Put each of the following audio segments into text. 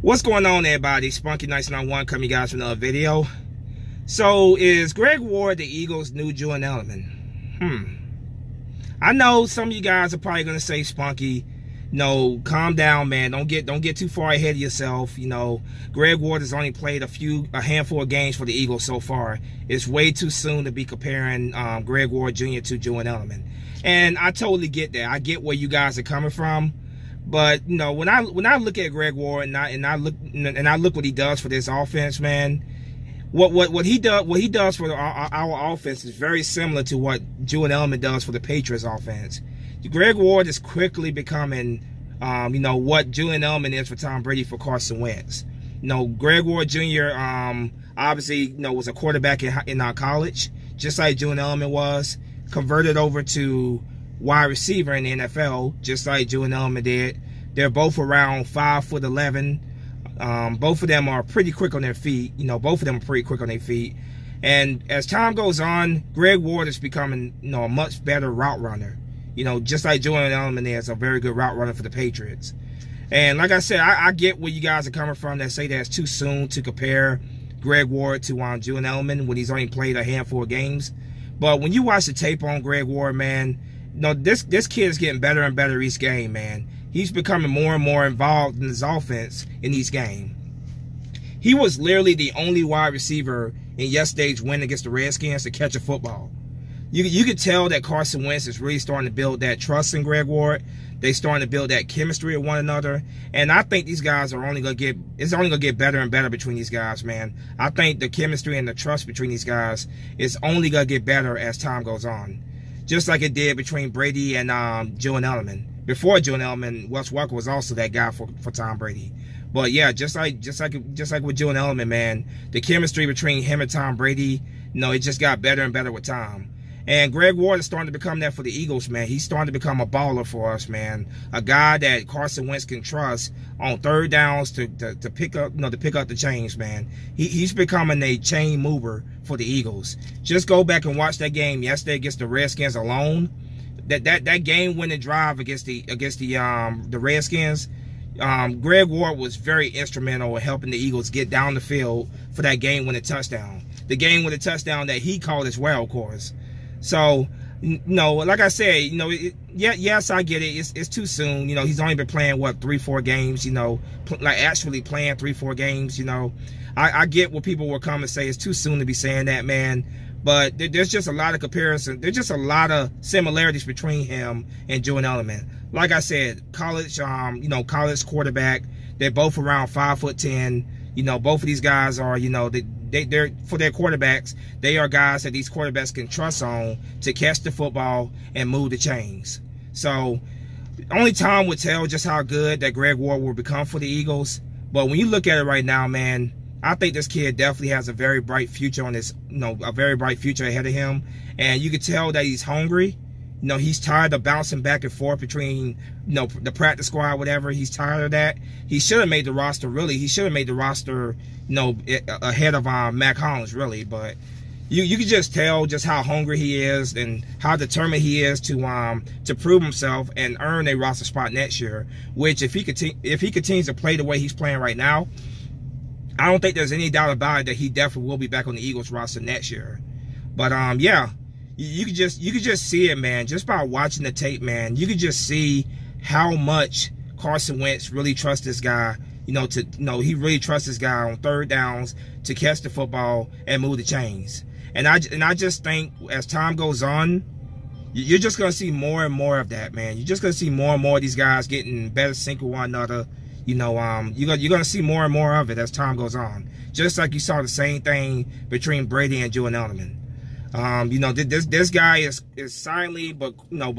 What's going on, everybody? Spunky 1991 coming you guys with another video. So, is Greg Ward the Eagles' new Julian Edelman? I know some of you guys are probably gonna say, Spunky, no, calm down, man. Don't get too far ahead of yourself. You know, Greg Ward has only played a handful of games for the Eagles so far. It's way too soon to be comparing Greg Ward Jr. to Julian Edelman. And I totally get that. I get where you guys are coming from. But you know, when I look at Greg Ward and I look what he does for this offense, man, what he does for our offense is very similar to what Julian Edelman does for the Patriots offense. Greg Ward is quickly becoming, you know, what Julian Edelman is for Tom Brady for Carson Wentz. You know, Greg Ward Jr. Obviously, you know, was a quarterback in college, just like Julian Edelman was. Converted over to wide receiver in the NFL, just like Julian Edelman did. They're both around 5'11". Both of them are pretty quick on their feet. You know, both of them are pretty quick on their feet. And as time goes on, Greg Ward is becoming, you know, a much better route runner. You know, just like Julian Edelman is a very good route runner for the Patriots. And like I said, I get where you guys are coming from that say that it's too soon to compare Greg Ward to Julian Edelman when he's only played a handful of games. But when you watch the tape on Greg Ward, man, you know, this kid is getting better and better each game, man. He's becoming more and more involved in his offense in each game. He was literally the only wide receiver in yesterday's win against the Redskins to catch a football. You could tell that Carson Wentz is really starting to build that trust in Greg Ward. They're starting to build that chemistry with one another. And I think these guys are only going to get better and better between these guys, man. I think the chemistry and the trust between these guys is only going to get better as time goes on. Just like it did between Brady and Julian Edelman. Before Julian Edelman, Wes Welker was also that guy for Tom Brady. But yeah, just like with Julian Edelman, man, the chemistry between him and Tom Brady, you know, it just got better and better with time. And Greg Ward is starting to become that for the Eagles, man. He's starting to become a baller for us, man. A guy that Carson Wentz can trust on third downs to pick up, you know, to pick up the chains, man. He's becoming a chain mover for the Eagles. Just go back and watch that game yesterday against the Redskins alone. That game-winning drive against the Redskins. Greg Ward was very instrumental in helping the Eagles get down the field for that game-winning touchdown. The game-winning touchdown that he called as well, of course. So, you know, like I said, you know, yes, I get it. It's too soon. You know, he's only been playing, what, 3-4 games, you know, like actually playing 3-4 games, you know. I get what people will come and say. It's too soon to be saying that, man. But there's just a lot of comparison. There's just a lot of similarities between him and Julian Edelman. Like I said, college, you know, college quarterback. They're both around 5'10". You know, both of these guys are, you know, they're for their quarterbacks. They are guys that these quarterbacks can trust on to catch the football and move the chains. So, only time will tell just how good that Greg Ward will become for the Eagles. But when you look at it right now, man, I think this kid definitely has a very bright future on this, you know, a very bright future ahead of him. And you can tell that he's hungry. You know, he's tired of bouncing back and forth between, you know, the practice squad, whatever. He's tired of that. He should have made the roster, really. He should have made the roster, you know, ahead of Mac Hollins, really. But you can just tell just how hungry he is and how determined he is to prove himself and earn a roster spot next year. Which, if he continues to play the way he's playing right now, I don't think there's any doubt about it that he definitely will be back on the Eagles roster next year. But yeah, you could just see it, man. Just by watching the tape, man, you could just see how much Carson Wentz really trusts this guy. You know, he really trusts this guy on third downs to catch the football and move the chains. And I just think as time goes on, you're just gonna see more and more of that, man. You're just gonna see more and more of these guys getting better sync with one another. You know, you're going to see more and more of it as time goes on. Just like you saw the same thing between Brady and Julian Edelman. You know, this guy is silently but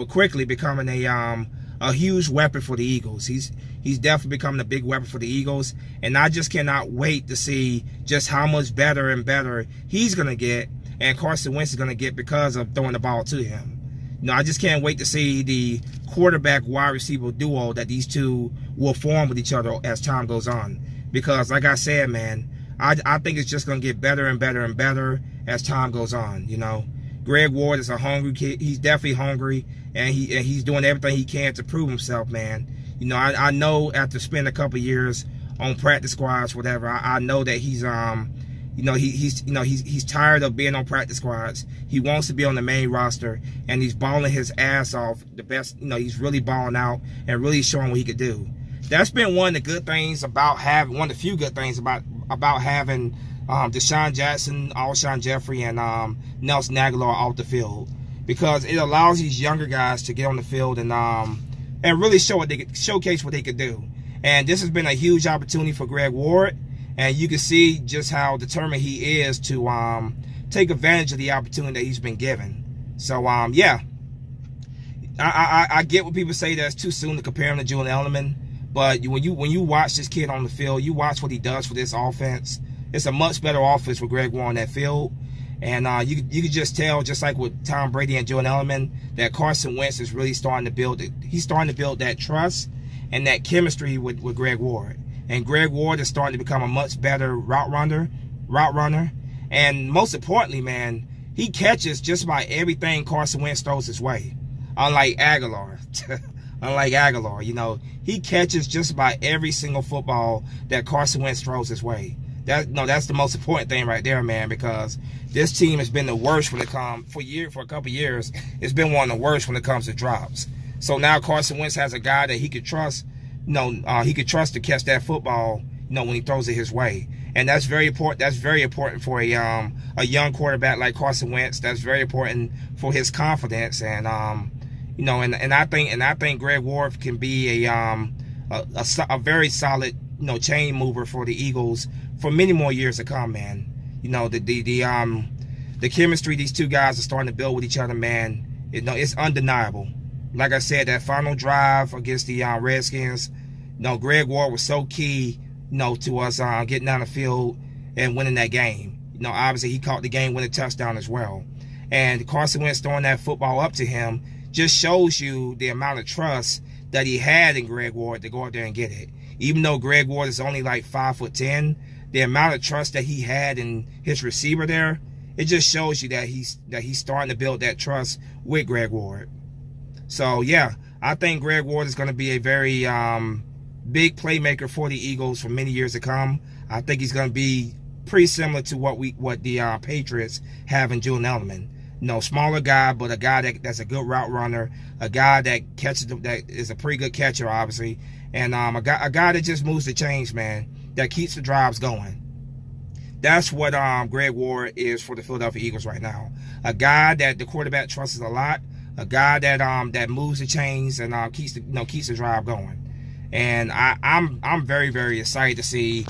quickly becoming a huge weapon for the Eagles. He's definitely becoming a big weapon for the Eagles, and I just cannot wait to see just how much better and better he's going to get, and Carson Wentz is going to get because of throwing the ball to him. You know, I just can't wait to see the quarterback wide receiver duo that these two will form with each other as time goes on. Because, like I said, man, I think it's just going to get better and better and better as time goes on, you know. Greg Ward is a hungry kid. He's definitely hungry, and he's doing everything he can to prove himself, man. You know, I know after spending a couple years on practice squads, whatever. I know that he's he's tired of being on practice squads. He wants to be on the main roster, and he's balling his ass off. The best, he's really balling out and really showing what he could do. That's been one of the good things about having, one of the few good things about having Deshaun Jackson, Alshon Jeffrey, and Nelson Aguilar off the field, because it allows these younger guys to get on the field and really showcase what they could do. And this has been a huge opportunity for Greg Ward, and you can see just how determined he is to take advantage of the opportunity that he's been given. So yeah, I get what people say that it's too soon to compare him to Julian Edelman. But when you watch this kid on the field, you watch what he does for this offense. It's a much better offense with Greg Ward on that field. And you can just tell, just like with Tom Brady and Julian Edelman, that Carson Wentz is really starting to build it. He's starting to build that trust and that chemistry with Greg Ward. And Greg Ward is starting to become a much better route runner. And most importantly, man, he catches just about everything Carson Wentz throws his way. Unlike Aguilar. He catches just about every single football that Carson Wentz throws his way. That's the most important thing right there, man, because this team has been the worst when it comes, for a couple of years, it's been one of the worst when it comes to drops. So now Carson Wentz has a guy that he could trust, he could trust to catch that football, when he throws it his way. And that's very important. That's very important for a young quarterback like Carson Wentz. That's very important for his confidence. And and I think Greg Ward can be a very solid chain mover for the Eagles for many more years to come, man. The chemistry these two guys are starting to build with each other, man. It's undeniable. Like I said, that final drive against the Redskins, Greg Ward was so key, to us getting down the field and winning that game. Obviously he caught the game-winning touchdown as well. And Carson Wentz throwing that football up to him just shows you the amount of trust that he had in Greg Ward to go out there and get it. Even though Greg Ward is only like 5'10", the amount of trust that he had in his receiver there, it just shows you that he's starting to build that trust with Greg Ward. So yeah, I think Greg Ward is going to be a very big playmaker for the Eagles for many years to come. I think he's going to be pretty similar to what the Patriots have in Julian Edelman. Smaller guy, but a guy that's a good route runner, a guy that is a pretty good catcher, obviously, and a guy that just moves the chains, man, that keeps the drives going. That's what Greg Ward is for the Philadelphia Eagles right now. A guy that the quarterback trusts a lot, a guy that moves the chains and keeps the drive going. And I'm very, very excited to see.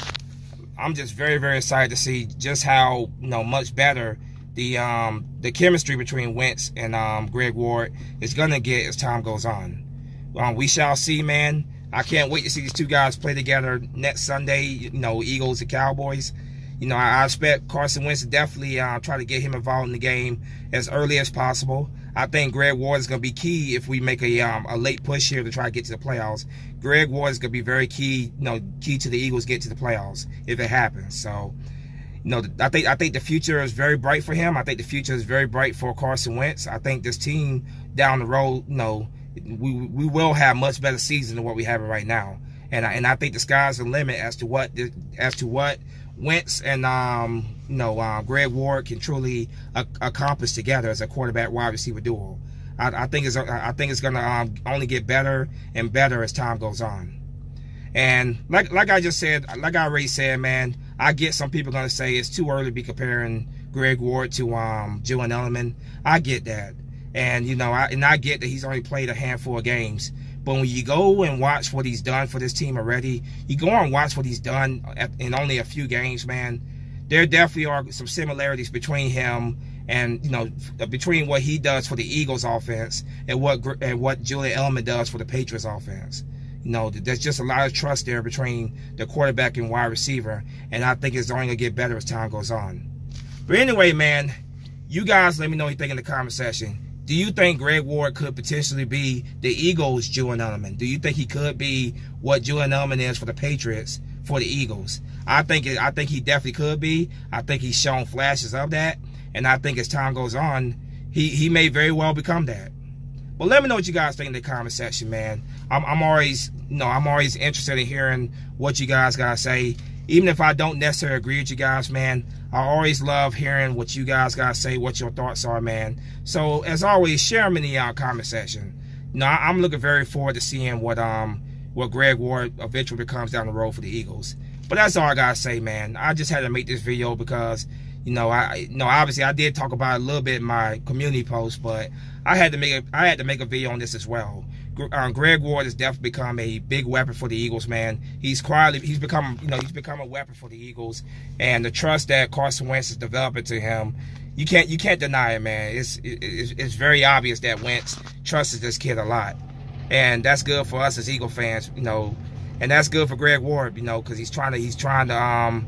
I'm just very, very excited to see just how much better the chemistry between Wentz and Greg Ward is gonna get as time goes on. We shall see, man. I can't wait to see these two guys play together next Sunday. Eagles and Cowboys. I expect Carson Wentz to definitely try to get him involved in the game as early as possible. I think Greg Ward is going to be key if we make a late push here to try to get to the playoffs. Greg Ward is going to be very key, key to the Eagles get to the playoffs if it happens. So, I think the future is very bright for him. I think the future is very bright for Carson Wentz. I think this team down the road, we will have much better season than what we have right now. And I think the sky's the limit as to what Wentz and Greg Ward can truly accomplish together as a quarterback wide receiver duo. I think it's gonna only get better and better as time goes on. And like I just said, like I already said, man, I get some people gonna say it's too early to be comparing Greg Ward to Julian Edelman. I get that, and I get that he's only played a handful of games. But when you go and watch what he's done for this team already, you go and watch what he's done in only a few games, man, there definitely are some similarities between him and, between what he does for the Eagles offense and what Julian Edelman does for the Patriots offense. There's just a lot of trust there between the quarterback and wide receiver, and I think it's only going to get better as time goes on. But anyway, man, you guys let me know what you think in the comment section. Do you think Greg Ward could potentially be the Eagles' Julian Edelman? Do you think he could be what Julian Edelman is for the Patriots for the Eagles? I think he definitely could be. I think he's shown flashes of that, and I think as time goes on, he may very well become that. But let me know what you guys think in the comment section, man. I'm always interested in hearing what you guys gotta say. Even if I don't necessarily agree with you guys, man, I always love hearing what you guys gotta say, what your thoughts are, man. So as always, share them in the comment section. I'm looking very forward to seeing what Greg Ward eventually becomes down the road for the Eagles. But that's all I gotta say, man. I just had to make this video because, obviously I did talk about it a little bit in my community post, but I had to make a video on this as well. Greg Ward has definitely become a big weapon for the Eagles, man. He's become a weapon for the Eagles, and the trust that Carson Wentz is developing to him, you can't deny it, man. It's very obvious that Wentz trusts this kid a lot, and that's good for us as Eagle fans, and that's good for Greg Ward, because he's trying to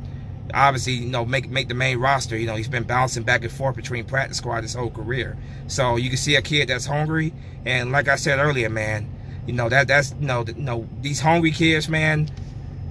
obviously, make the main roster. He's been bouncing back and forth between practice squad his whole career. So you can see a kid that's hungry, and like I said earlier, man, these hungry kids, man,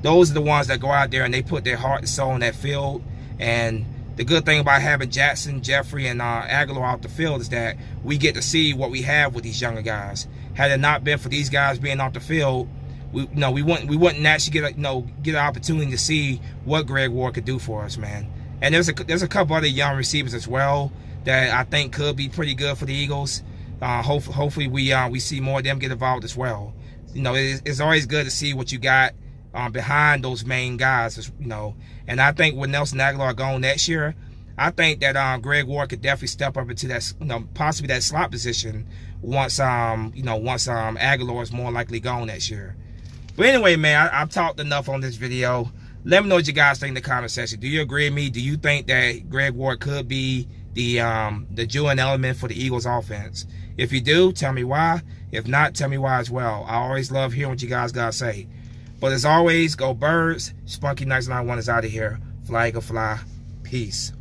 those are the ones that go out there and they put their heart and soul in that field. And the good thing about having Jackson, Jeffrey, and Aguilar out the field is that we get to see what we have with these younger guys. Had it not been for these guys being off the field, we wouldn't actually get an opportunity to see what Greg Ward could do for us, man. And there's a couple other young receivers as well that I think could be pretty good for the Eagles. Hopefully we see more of them get involved as well. It's always good to see what you got behind those main guys, And I think with Nelson Aguilar gone next year, I think that Greg Ward could definitely step up into that, possibly that slot position once Aguilar is more likely gone next year. But anyway, man, I've talked enough on this video. Let me know what you guys think in the comment section. Do you agree with me? Do you think that Greg Ward could be the Julian Edelman for the Eagles offense? If you do, tell me why. If not, tell me why as well. I always love hearing what you guys gotta say. But as always, go Birds. Spunky Nights 91 is out of here. Fly, Eagle, fly. Peace.